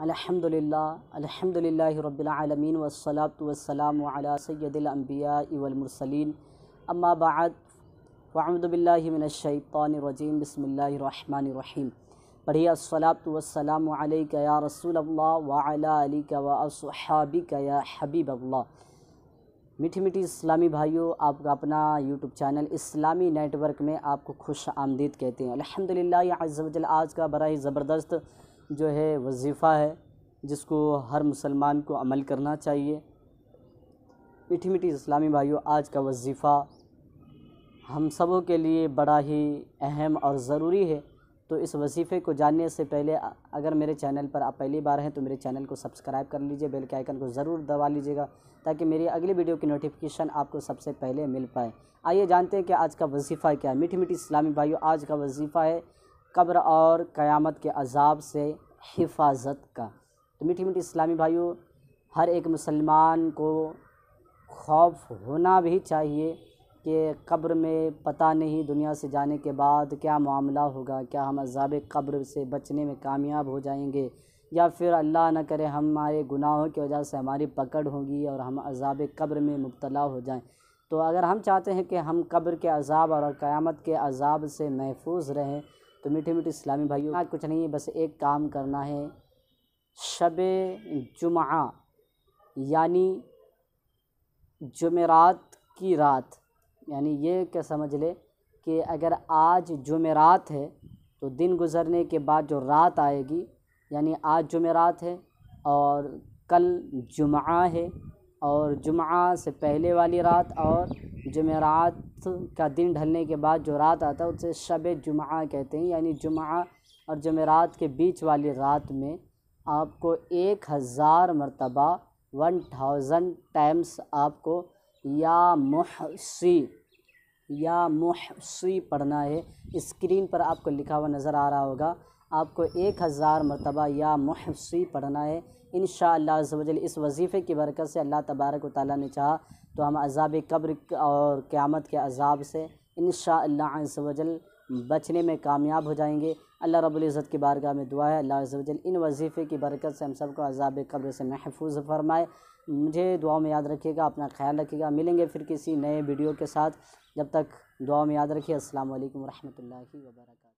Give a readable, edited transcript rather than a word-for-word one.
अल्हम्दुलिल्लाहि रब्बिल आलमीन वस्सलातु वस्सलामु अला सय्यदिल अंबियाइ वल मुरसलीन अम्मा बअद फ़अऊज़ु बिल्लाहि मिनश शैतानिर रजीम बिस्मिल्लाहिर रहमानिर रहीम। पढ़िए अस्सलातु वस्सलामु अलैका या रसूलल्लाह व अला आलिका व अस्हाबिका या हबीबल्लाह। मीठी मीठी इस्लामी भाइयों, आपका अपना यूट्यूब चैनल इस्लामी नेटवर्क में आपको खुश आमदीद कहते हैं। अल्हम्दुलिल्लाह अज़्ज़ व जल आज का बड़ा ही ज़बरदस्त जो है वजीफ़ा है, जिसको हर मुसलमान को अमल करना चाहिए। मीठी मीठी इस्लामी भाइयों, आज का वजीफ़ा हम सबों के लिए बड़ा ही अहम और ज़रूरी है। तो इस वजीफ़े को जानने से पहले अगर मेरे चैनल पर आप पहली बार हैं तो मेरे चैनल को सब्सक्राइब कर लीजिए, बेल के आइकन को ज़रूर दबा लीजिएगा ताकि मेरी अगली वीडियो की नोटिफिकेशन आपको सबसे पहले मिल पाए। आइए जानते हैं कि आज का वजीफ़ा क्या है। मीठी मीठी इस्लामी भाइयों, आज का वजीफ़ा है कब्र और क़यामत के अज़ाब से हिफाजत का। तो मीठी मीठी इस्लामी भाइयों, हर एक मुसलमान को खौफ होना भी चाहिए कि कब्र में पता नहीं दुनिया से जाने के बाद क्या मामला होगा, क्या हम अज़ाब कब्र से बचने में कामयाब हो जाएंगे या फिर अल्लाह न करे हमारे गुनाहों की वजह से हमारी पकड़ होगी और हम अज़ाब कब्र में मुब्तला हो जाएं। तो अगर हम चाहते हैं कि हम कब्र के अज़ाब और क़यामत के अज़ाब से महफूज रहें तो मीठी मीठी इस्लामी भाइयों, कुछ नहीं, बस एक काम करना है। शबे जुमा यानी जुमेरात की रात, यानी ये क्या समझ ले कि अगर आज जुमेरात है तो दिन गुज़रने के बाद जो रात आएगी, यानी आज जुमेरात है और कल जुमा है और जुमा से पहले वाली रात और जुमेरात का दिन ढलने के बाद जो रात आता है उसे शब जुमा कहते हैं। यानी जुमा और जुमेरात के बीच वाली रात में आपको 1000 मरतबा 1000 टाइम्स आपको या मुहसी पढ़ना है। स्क्रीन पर आपको लिखा हुआ नज़र आ रहा होगा, आपको 1000 मरतबा या मुहसी पढ़ना है। इंशाअल्लाह अज़्ज़ व जल इस वजीफ़े की बरकत से अल्लाह तबारक व तआला ने चाहा तो हम अज़ाब कब्र और क़यामत के अज़ाब से इंशाअल्लाह अज़्ज़ व जल बचने में कामयाब हो जाएंगे। अल्लाह रब्बुल इज़्ज़त की बारगाह में दुआ है अल्लाह अज़्ज़ व जल इन वजीफ़े की बरकत से हम सबको अज़ाब कब्र से महफूज फरमाए। मुझे दुआ में याद रखिएगा, अपना ख्याल रखिएगा। मिलेंगे फिर किसी नए वीडियो के साथ, जब तक दुआ में याद रखिए। अस्सलामु अलैकुम व रहमतुल्लाहि व बरकातहू।